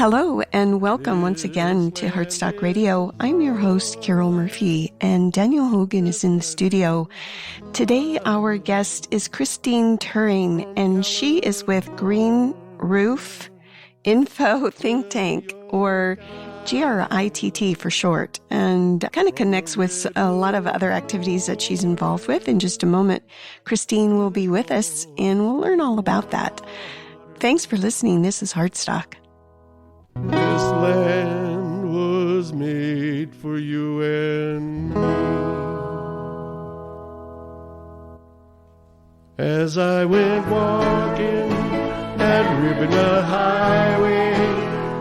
Hello and welcome once again to Heartstock Radio. I'm your host, Carol Murphy, and Daniel Hogan is in the studio. Today, our guest is ChristineThuring, and she is with Green Roof Info Think Tank, or GRiTT for short, and kind of connects with a lot of other activities that she's involved with. In just a moment, Christine will be with us, and we'll learn all about that. Thanks for listening. This is Heartstock. This land was made for you and me. As I went walking that Ribbon Highway,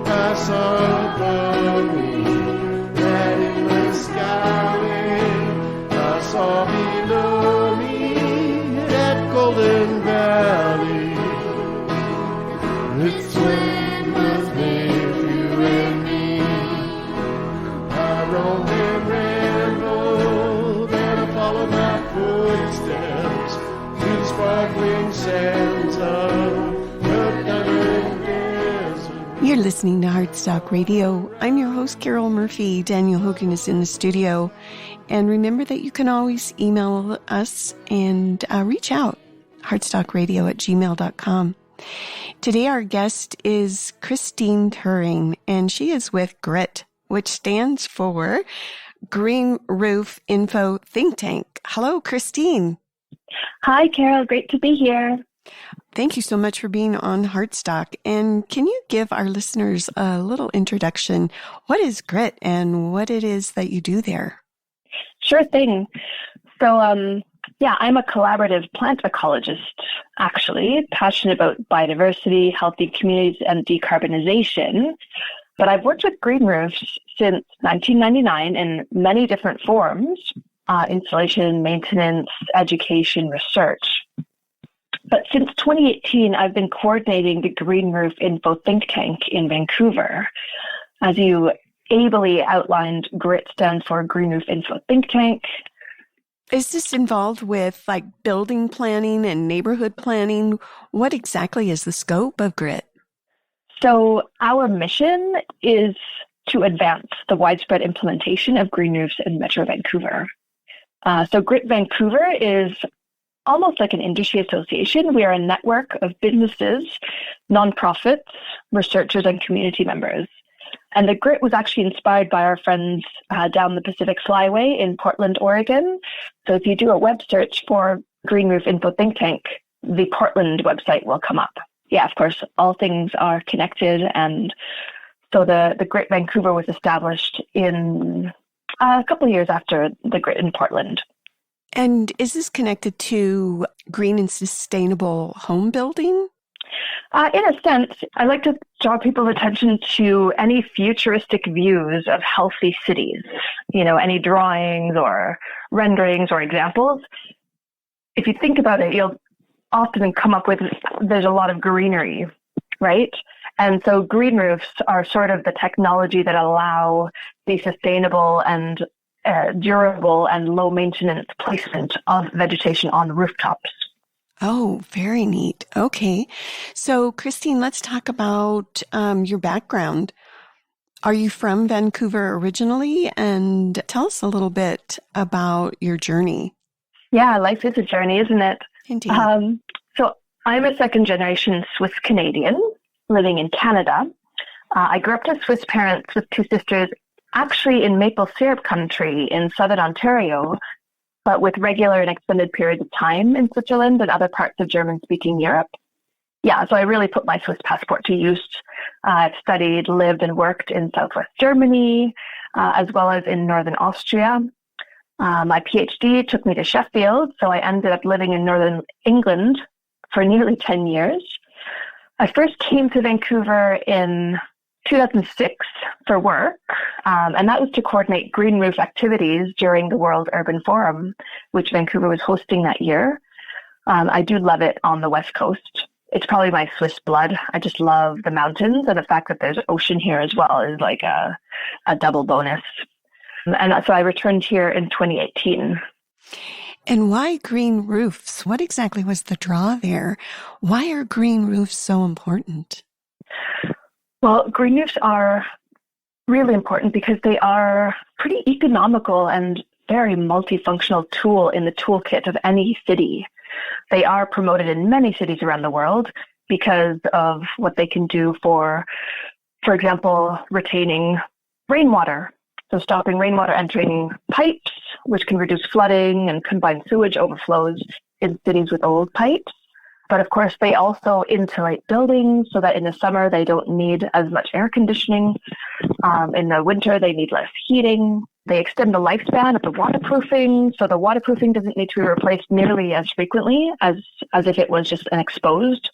I saw above me that endless skyway. I saw below me that golden valley. This land was made for you and me. I roamed and rambled, and I followed my footsteps through the sparkling sands of the Thuring desert. You're listening to Heartstock Radio. I'm your host, Carol Murphy. Daniel Hogan is in the studio. And remember that you can always email us and reach out, heartstockradio@gmail.com. Today our guest is ChristineThuring, and she is with GRiTT, which stands for Green Roof Info Think Tank. Hello, Christine. Hi, Carol. Great to be here. Thank you so much for being on Heartstock. And can you give our listeners a little introduction? What is GRiTT and what it is that you do there? Sure thing. So, I'm a collaborative plant ecologist, actually, passionate about biodiversity, healthy communities, and decarbonization. But I've worked with green roofs since 1999 in many different forms, installation, maintenance, education, research. But since 2018, I've been coordinating the Green Roof Info Think Tank in Vancouver. As you ably outlined, GRiTT stands for Green Roof Info Think Tank. Is this involved with like building planning and neighborhood planning? What exactly is the scope of GRiTT? So our mission is to advance the widespread implementation of green roofs in Metro Vancouver. So GRiTT Vancouver is almost like an industry association. We are a network of businesses, nonprofits, researchers, and community members. And the GRiTT was actually inspired by our friends down the Pacific Flyway in Portland, Oregon. So if you do a web search for Green Roof Info Think Tank, the Portland website will come up. Yeah, of course, all things are connected. And so the GRiTT Vancouver was established in a couple of years after the GRiTT in Portland. And is this connected to green and sustainable home building? In a sense, I like to draw people's attention to any futuristic views of healthy cities, any drawings or renderings or examples. If you think about it, you'll often come up with, there's a lot of greenery, right? And so green roofs are sort of the technology that allow the sustainable and durable and low maintenance placement of vegetation on rooftops. Oh, very neat. Okay. So, Christine, let's talk about your background. Are you from Vancouver originally? And tell us a little bit about your journey. Yeah, life is a journey, isn't it? Indeed. So I'm a second-generation Swiss Canadian living in Canada. I grew up to Swiss parents with two sisters, actually in maple syrup country in southern Ontario, but with regular and extended periods of time in Switzerland and other parts of German-speaking Europe. Yeah, so I really put my Swiss passport to use. I've studied, lived, and worked in Southwest Germany, as well as in Northern Austria. My PhD took me to Sheffield, so I ended up living in Northern England for nearly 10 years. I first came to Vancouver in 2006 for work, and that was to coordinate green roof activities during the World Urban Forum, which Vancouver was hosting that year. I do love it on the West Coast. It's probably my Swiss blood. I just love the mountains, and the fact that there's ocean here as well is like a double bonus. And so I returned here in 2018. And why green roofs? What exactly was the draw there? Why are green roofs so important? Well, green roofs are really important because they are pretty economical and very multifunctional tool in the toolkit of any city. They are promoted in many cities around the world because of what they can do for example, retaining rainwater. So stopping rainwater entering pipes, which can reduce flooding and combined sewage overflows in cities with old pipes. But of course, they also insulate buildings so that in the summer they don't need as much air conditioning. In the winter, they need less heating. They extend the lifespan of the waterproofing, so the waterproofing doesn't need to be replaced nearly as frequently as if it was just an exposed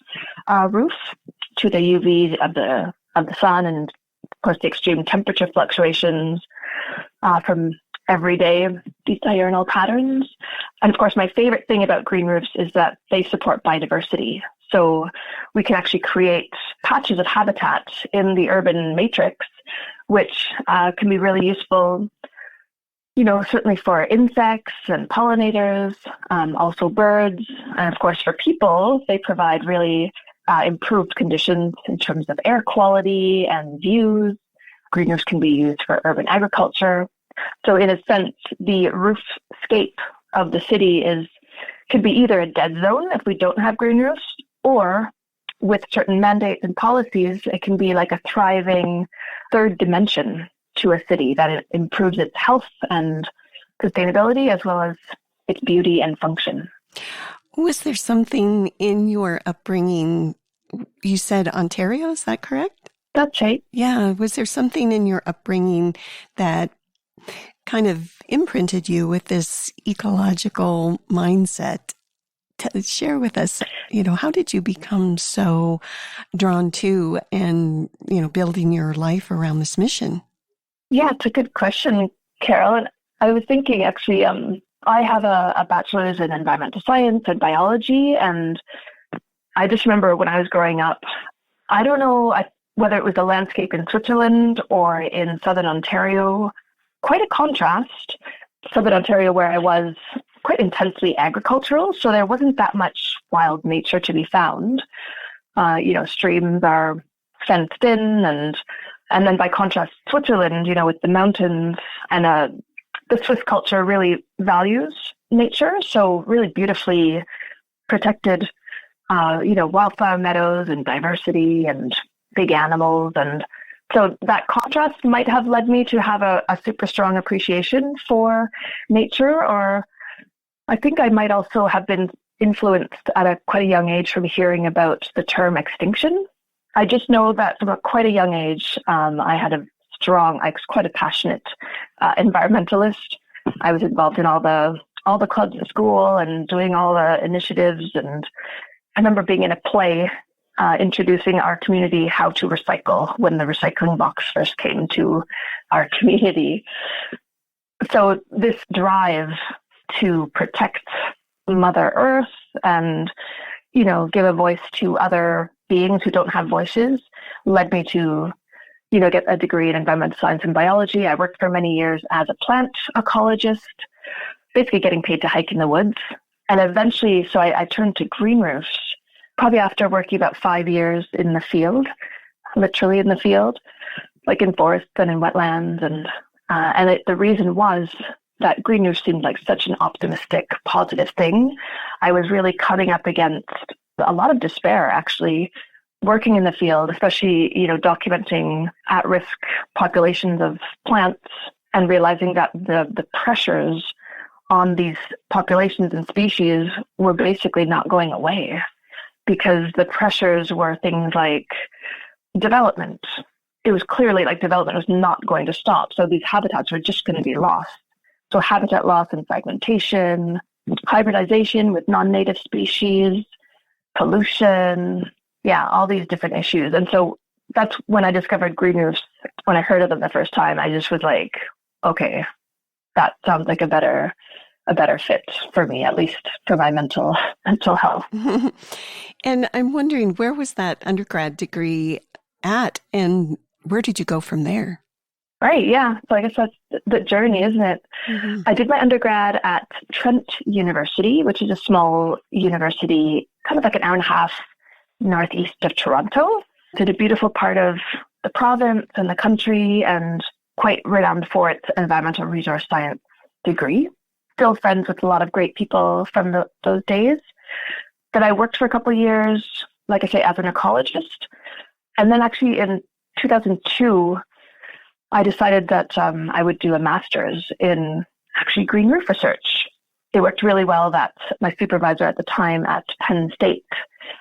roof to the UV of the sun, and of course the extreme temperature fluctuations from everyday these diurnal patterns. And of course, my favorite thing about green roofs is that they support biodiversity. So we can actually create patches of habitat in the urban matrix, which can be really useful, certainly for insects and pollinators, also birds. And of course, for people, they provide really improved conditions in terms of air quality and views. Green roofs can be used for urban agriculture. So in a sense, the roofscape of the city can be either a dead zone if we don't have green roofs, or with certain mandates and policies, it can be like a thriving third dimension to a city that it improves its health and sustainability as well as its beauty and function. Was there something in your upbringing? You said Ontario, is that correct? That's right. Yeah. Was there something in your upbringing that kind of imprinted you with this ecological mindset? Share with us, how did you become so drawn to and, building your life around this mission? Yeah, it's a good question, Carol. And I was thinking, actually, I have a bachelor's in environmental science and biology, and I just remember when I was growing up, I don't know whether it was the landscape in Switzerland or in Southern Ontario, quite a contrast. Southern Ontario, where I was, quite intensely agricultural, so there wasn't that much wild nature to be found. Streams are fenced in, and then by contrast, Switzerland, with the mountains, and the Swiss culture really values nature, so really beautifully protected, wildflower meadows and diversity and big animals. And so that contrast might have led me to have a super strong appreciation for nature, or I think I might also have been influenced at quite a young age from hearing about the term extinction. I just know that from quite a young age, I was quite a passionate environmentalist. I was involved in all the clubs at school and doing all the initiatives. And I remember being in a play introducing our community how to recycle when the recycling box first came to our community. So this drive to protect Mother Earth and, give a voice to other beings who don't have voices led me to, get a degree in environmental science and biology. I worked for many years as a plant ecologist, basically getting paid to hike in the woods. And eventually, so I turned to green roofs, probably after working about 5 years in the field, literally in the field, like in forests and in wetlands. And the reason was that green roofs seemed like such an optimistic, positive thing. I was really coming up against a lot of despair, actually, working in the field, especially, documenting at-risk populations of plants and realizing that the pressures on these populations and species were basically not going away, because the pressures were things like development. It was clearly like development was not going to stop. So these habitats were just going to be lost. So habitat loss and fragmentation, hybridization with non-native species, pollution, all these different issues. And so that's when I discovered green roofs. When I heard of them the first time, I just was like, okay, that sounds like a better fit for me, at least for my mental health. And I'm wondering, where was that undergrad degree at, and where did you go from there? Right, yeah. So I guess that's the journey, isn't it? Mm-hmm. I did my undergrad at Trent University, which is a small university, kind of like an hour and a half northeast of Toronto. It's in a beautiful part of the province and the country, and quite renowned for its environmental resource science degree. Still friends with a lot of great people from those days. But I worked for a couple of years, like I say, as an ecologist. And then actually in 2002, I decided that I would do a master's in actually green roof research. It worked really well that my supervisor at the time at Penn State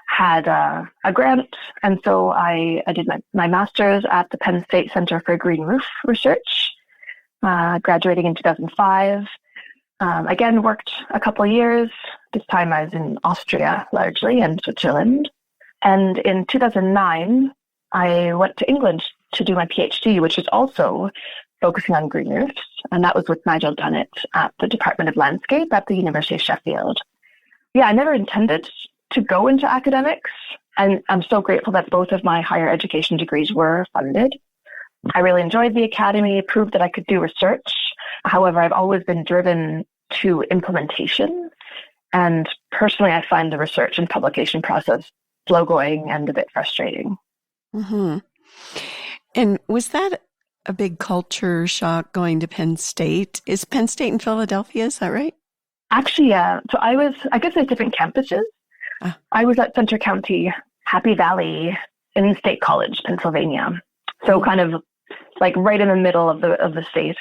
had a grant. And so I did my master's at the Penn State Center for Green Roof Research, graduating in 2005. Again, worked a couple of years. This time I was in Austria largely and Switzerland. And in 2009, I went to England to do my PhD, which is also focusing on green roofs. And that was with Nigel Dunnett at the Department of Landscape at the University of Sheffield. Yeah, I never intended to go into academics. And I'm so grateful that both of my higher education degrees were funded. I really enjoyed the academy, proved that I could do research. However, I've always been driven to implementation. And personally, I find the research and publication process slow going and a bit frustrating. Mm-hmm. And was that a big culture shock going to Penn State? Is Penn State in Philadelphia? Is that right? Actually, yeah. So I guess there's different campuses. I was at Center County, Happy Valley in State College, Pennsylvania. So kind of like right in the middle of the state.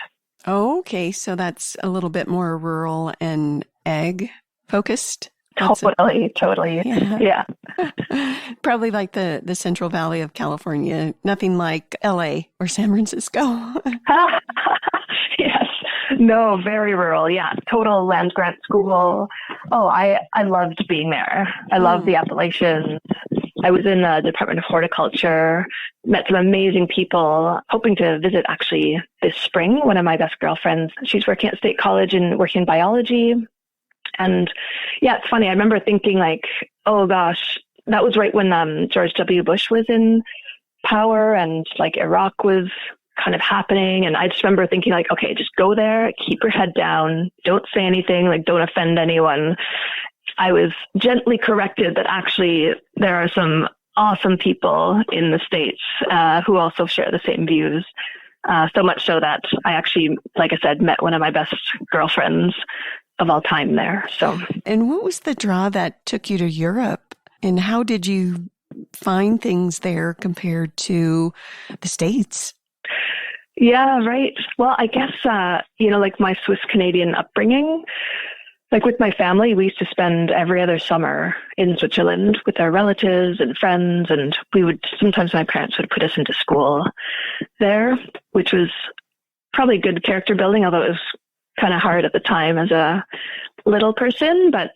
Oh, okay. So that's a little bit more rural and ag focused. Totally. Yeah. Probably like the Central Valley of California. Nothing like LA or San Francisco. Yes. No, very rural. Yeah. Total land grant school. Oh, I loved being there. I loved the Appalachians. I was in the Department of Horticulture, met some amazing people, hoping to visit actually this spring. One of my best girlfriends, she's working at State College and working in biology. And yeah, it's funny. I remember thinking like, oh gosh, that was right when George W. Bush was in power and like Iraq was kind of happening. And I just remember thinking like, okay, just go there, keep your head down, don't say anything, like don't offend anyone. I was gently corrected that actually there are some awesome people in the States who also share the same views. So much so that I actually, like I said, met one of my best girlfriends of all time there. So, and what was the draw that took you to Europe? And how did you find things there compared to the States? Yeah, right. Well, I guess, like my Swiss Canadian upbringing, like with my family, we used to spend every other summer in Switzerland with our relatives and friends. And sometimes my parents would put us into school there, which was probably good character building, although it was kind of hard at the time as a little person. But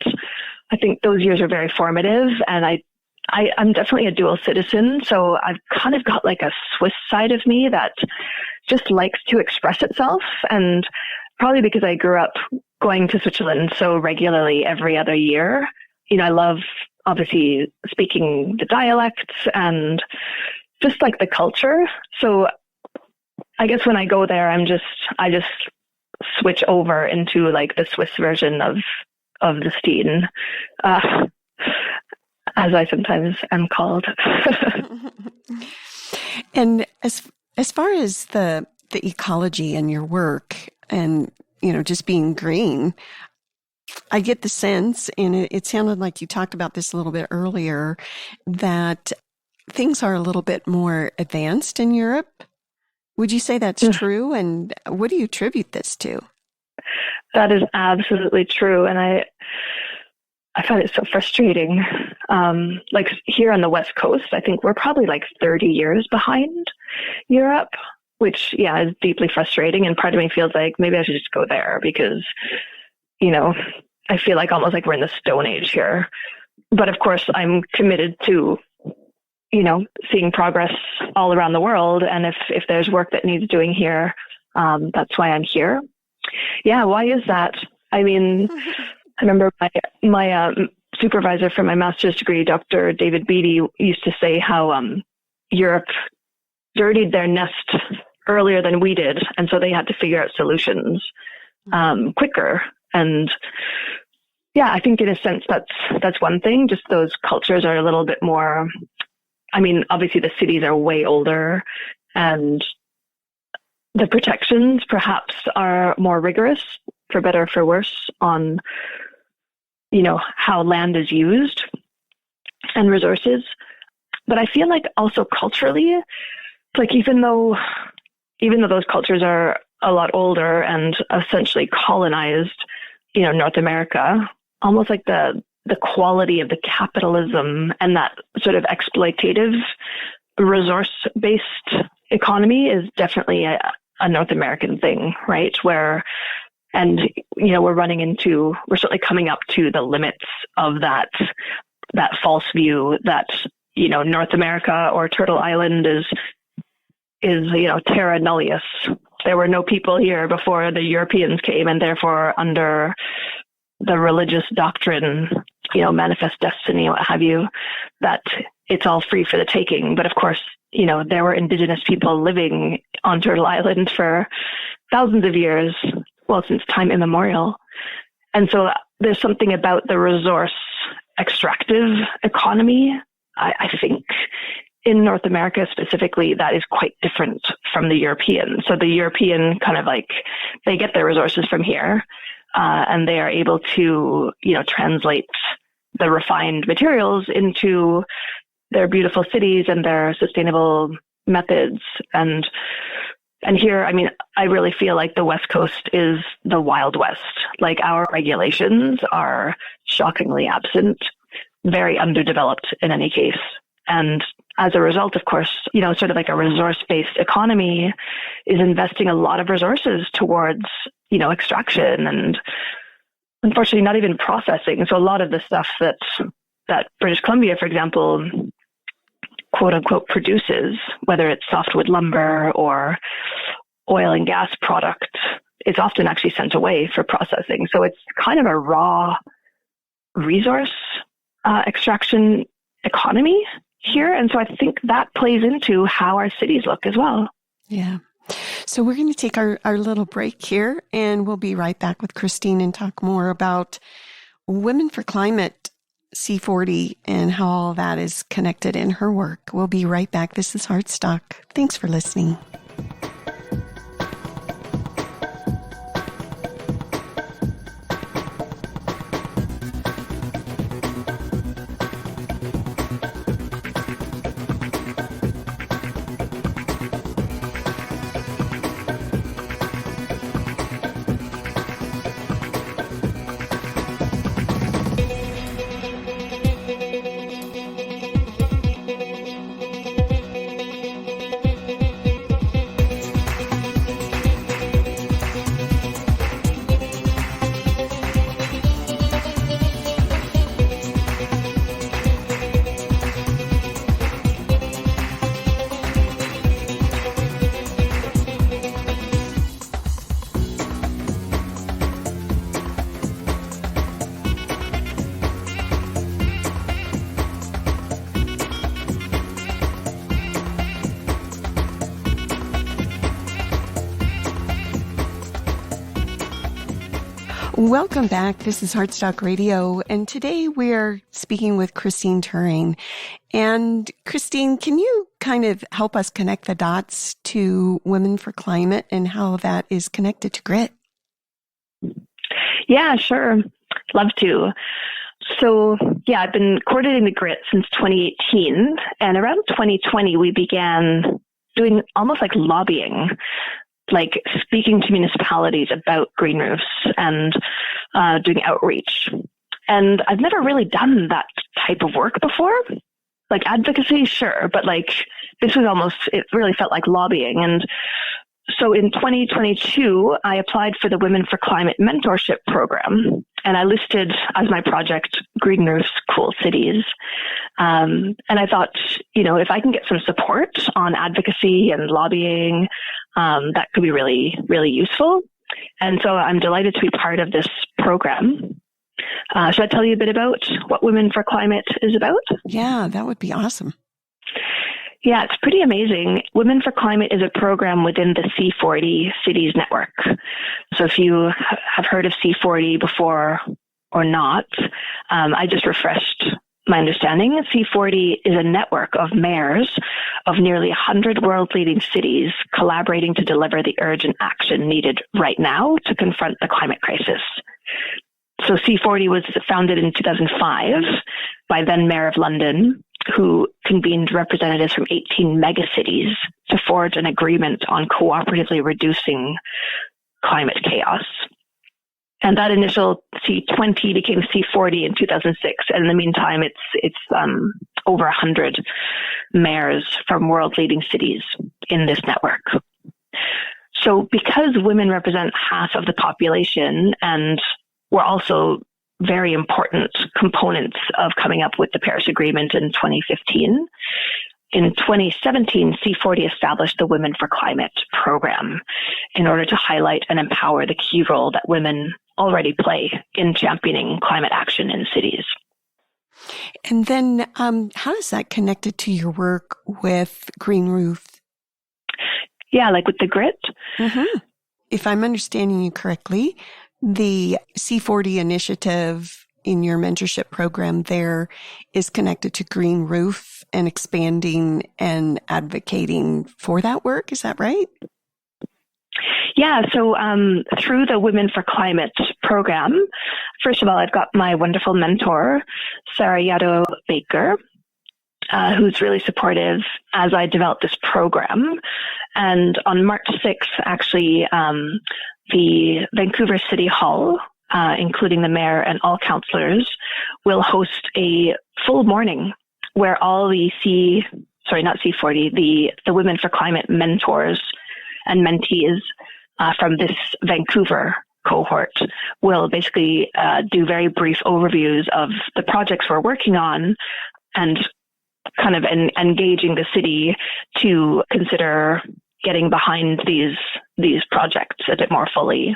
I think those years are very formative. And I'm definitely a dual citizen. So I've kind of got like a Swiss side of me that just likes to express itself. And probably because I grew up going to Switzerland so regularly every other year, I love obviously speaking the dialects and just like the culture. So I guess when I go there, I just switch over into like the Swiss version of the Steen, as I sometimes am called. And as far as the ecology and your work and, just being green, I get the sense, and it sounded like you talked about this a little bit earlier, that things are a little bit more advanced in Europe. Would you say that's true? And what do you attribute this to? That is absolutely true. And I find it so frustrating. Like here on the West Coast, I think we're probably like 30 years behind Europe, which, is deeply frustrating. And part of me feels like maybe I should just go there because, I feel like almost like we're in the Stone Age here. But of course, I'm committed to, seeing progress all around the world. And if there's work that needs doing here, that's why I'm here. Yeah, why is that? I mean, I remember my supervisor for my master's degree, Dr. David Beatty, used to say how Europe dirtied their nest earlier than we did, and so they had to figure out solutions quicker. And yeah, I think in a sense that's one thing. Just those cultures are a little bit more I mean, obviously the cities are way older and the protections perhaps are more rigorous, for better or for worse, on, how land is used and resources. But I feel like also culturally, like even though those cultures are a lot older and essentially colonized, North America, almost like the quality of the capitalism and that sort of exploitative resource-based economy is definitely a North American thing, right? We're certainly coming up to the limits of that false view that, North America or Turtle Island is terra nullius. There were no people here before the Europeans came, and therefore under the religious doctrine, manifest destiny, what have you, that it's all free for the taking. But of course, there were indigenous people living on Turtle Island for thousands of years, well, since time immemorial. And so there's something about the resource extractive economy, I think, in North America specifically, that is quite different from the European. So the European kind of like, they get their resources from here, and they are able to, translate the refined materials into their beautiful cities and their sustainable methods. And here, I mean, I really feel like the West Coast is the Wild West. Like our regulations are shockingly absent, very underdeveloped in any case. And as a result, of course, sort of like a resource-based economy is investing a lot of resources towards, extraction and unfortunately not even processing. So a lot of the stuff that British Columbia, for example, quote unquote produces, whether it's softwood lumber or oil and gas product, it's often actually sent away for processing. So it's kind of a raw resource extraction economy here. And so I think that plays into how our cities look as well. Yeah. So we're going to take our little break here, and we'll be right back with Christine and talk more about Women for Climate C40 and how all that is connected in her work. We'll be right back. This is Heartstock. Thanks for listening. Welcome back. This is Heartstock Radio, and today we're speaking with ChristineThuring. And Christine, can you kind of help us connect the dots to Women for Climate and how that is connected to GRiTT? Yeah, sure. Love to. So, yeah, I've been coordinating the GRiTT since 2018, and around 2020, we began doing almost like lobbying, like speaking to municipalities about green roofs and doing outreach. And I've never really done that type of work before. Like advocacy, sure, but like this was almost, it really felt like lobbying. And so in 2022, I applied for the Women for Climate Mentorship Program, and I listed as my project Green Roofs, Cool Cities. And I thought, if I can get some support on advocacy and lobbying, that could be really, really useful. And so I'm delighted to be part of this program. Should I tell you a bit about what Women for Climate is about? Yeah, that would be awesome. Yeah, it's pretty amazing. Women for Climate is a program within the C40 Cities Network. So if you have heard of C40 before or not, I just refreshed my understanding, C40 is a network of mayors of nearly 100 world-leading cities collaborating to deliver the urgent action needed right now to confront the climate crisis. So C40 was founded in 2005 by then Mayor of London, who convened representatives from 18 megacities to forge an agreement on cooperatively reducing climate chaos. And that initial C20 became C40 in 2006. And in the meantime, it's over 100 mayors from world-leading cities in this network. So because women represent half of the population and were also very important components of coming up with the Paris Agreement in 2015, in 2017, C40 established the Women for Climate program in order to highlight and empower the key role that women already play in championing climate action in cities. And then how is that connected to your work with Green Roof? Yeah, like with the GRiTT. Mm-hmm. If I'm understanding you correctly, the C40 initiative in your mentorship program there is connected to Green Roof and expanding and advocating for that work. Is that right? Yeah, so through the Women for Climate program, first of all, I've got my wonderful mentor, Sarah Yaddo Baker, who's really supportive as I develop this program. And on March 6th, actually, the Vancouver City Hall, including the mayor and all councillors, will host a full morning where all the the Women for Climate mentors and mentees from this Vancouver cohort will basically do very brief overviews of the projects we're working on and kind of engaging the city to consider getting behind these projects a bit more fully.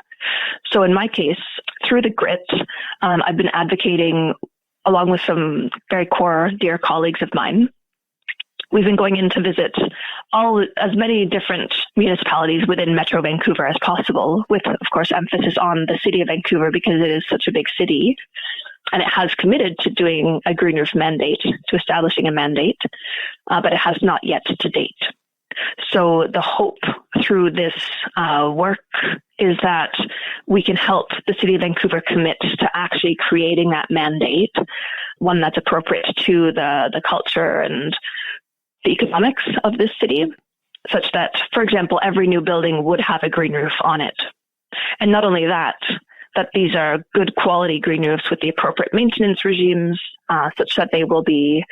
So in my case, through the GRiTT, I've been advocating along with some very core dear colleagues of mine. We've been going in to visit as many different municipalities within Metro Vancouver as possible, with, of course, emphasis on the city of Vancouver because it is such a big city. And it has committed to doing a Green Roof mandate, to establishing a mandate, but it has not yet to date. So the hope through this work is that we can help the city of Vancouver commit to actually creating that mandate, one that's appropriate to the culture and the economics of this city, such that, for example, every new building would have a green roof on it. And not only that these are good quality green roofs with the appropriate maintenance regimes, such that they will be,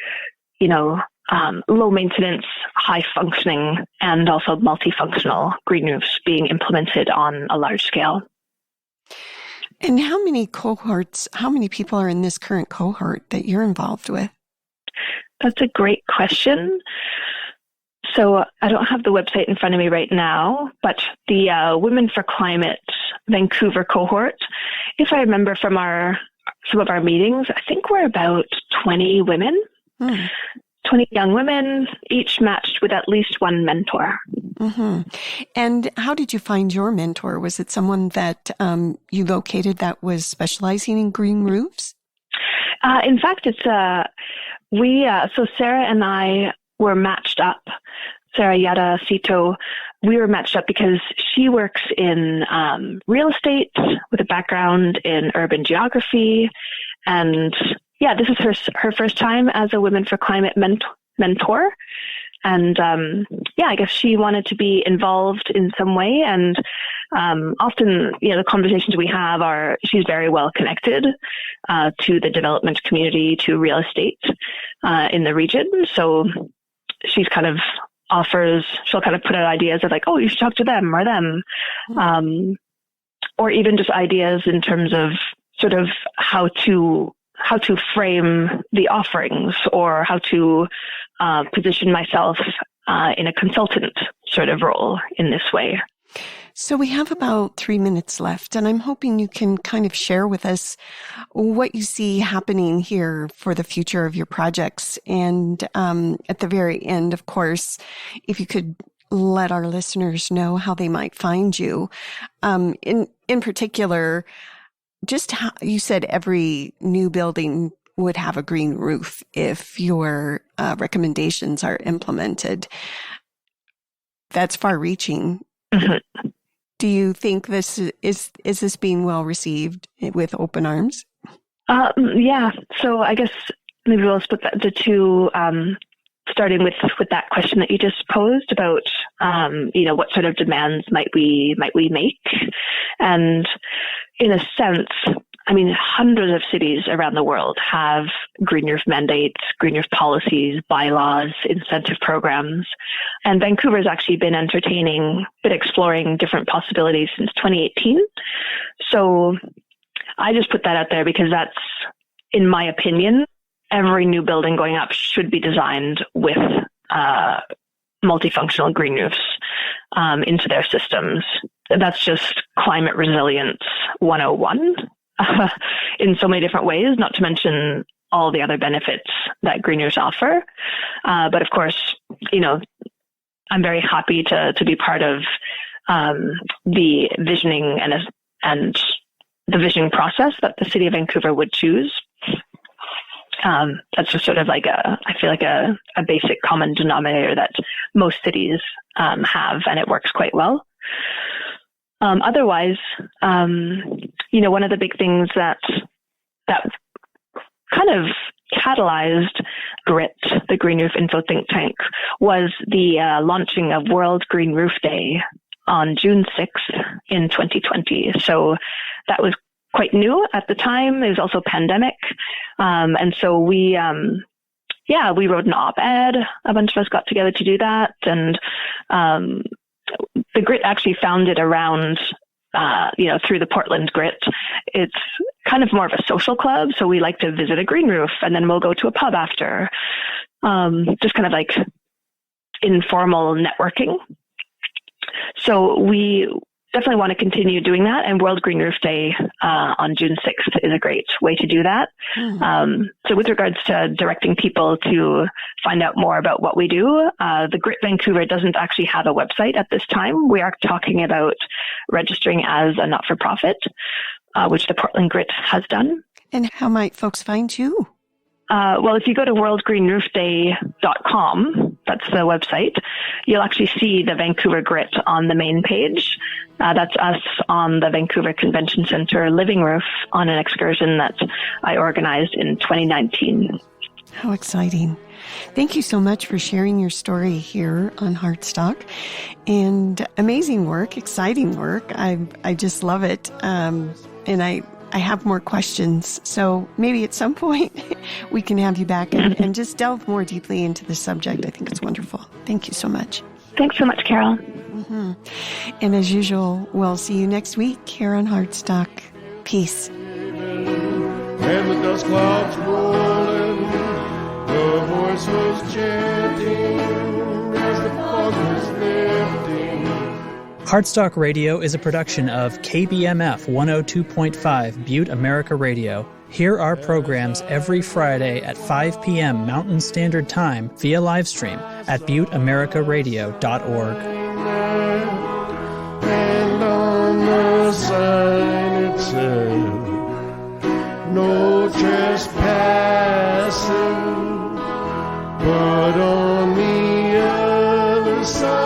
low maintenance, high functioning, and also multifunctional green roofs being implemented on a large scale. And how many people are in this current cohort that you're involved with? That's a great question. So I don't have the website in front of me right now, but the Women for Climate Vancouver cohort, if I remember from some of our meetings, I think we're about 20 women, 20 young women, each matched with at least one mentor. Mm-hmm. And how did you find your mentor? Was it someone that you located that was specializing in green roofs? In fact, it's so Sarah and I were matched up. Sarah Yada Sito, we were matched up because she works in real estate with a background in urban geography. And yeah, this is her first time as a Women for Climate mentor. And I guess she wanted to be involved in some way. And often, the conversations we have she's very well connected to the development community, to real estate in the region. So she's kind of she'll kind of put out ideas of like, oh, you should talk to them or them. Or even just ideas in terms of sort of how to frame the offerings or how to position myself in a consultant sort of role in this way. So we have about 3 minutes left, and I'm hoping you can kind of share with us what you see happening here for the future of your projects. And at the very end, of course, if you could let our listeners know how they might find you. In particular, just how you said every new building would have a green roof if your recommendations are implemented. That's far-reaching. Mm-hmm. Do you think this is this being well received with open arms? Yeah. So I guess maybe we'll split the two. Starting with that question that you just posed about, what sort of demands might we make, and in a sense, I mean, hundreds of cities around the world have green roof mandates, green roof policies, bylaws, incentive programs. And Vancouver has actually been exploring different possibilities since 2018. So I just put that out there because that's, in my opinion, every new building going up should be designed with multifunctional green roofs into their systems. That's just climate resilience 101. In so many different ways, not to mention all the other benefits that green roofs offer. But of course, I'm very happy to be part of the visioning and the visioning process that the city of Vancouver would choose. That's just sort of like I feel like a basic common denominator that most cities have, and it works quite well. Otherwise, one of the big things that kind of catalyzed GRiTT, the Green Roof Info Think Tank, was the launching of World Green Roof Day on June 6th in 2020. So that was quite new at the time. It was also pandemic. And so we wrote an op-ed. A bunch of us got together to do that. And the GRiTT actually founded around, through the Portland GRiTT. It's kind of more of a social club. So we like to visit a green roof and then we'll go to a pub after. Just kind of like informal networking. So we definitely want to continue doing that. And World Green Roof Day on June 6th is a great way to do that. Mm-hmm. So with regards to directing people to find out more about what we do, the GRiTT Vancouver doesn't actually have a website at this time. We are talking about registering as a not-for-profit, which the Portland GRiTT has done. And how might folks find you? Well, if you go to worldgreenroofday.com, that's the website, you'll actually see the Vancouver GRiTT on the main page. That's us on the Vancouver Convention Center living roof on an excursion that I organized in 2019. How exciting. Thank you so much for sharing your story here on Heartstock. And amazing work, exciting work. I just love it. And I have more questions. So maybe at some point we can have you back and just delve more deeply into the subject. I think it's wonderful. Thank you so much. Thanks so much, Carol. Mm-hmm. And as usual, we'll see you next week here on Heartstock. Peace. And the dust clouds rolling, the voice was chanting as the fog was lifting. Heartstock Radio is a production of KBMF 102.5 Butte America Radio. Hear our programs every Friday at 5 p.m. Mountain Standard Time via livestream at butteamericaradio.org. And on the sign it said, no trespassing, but on the other side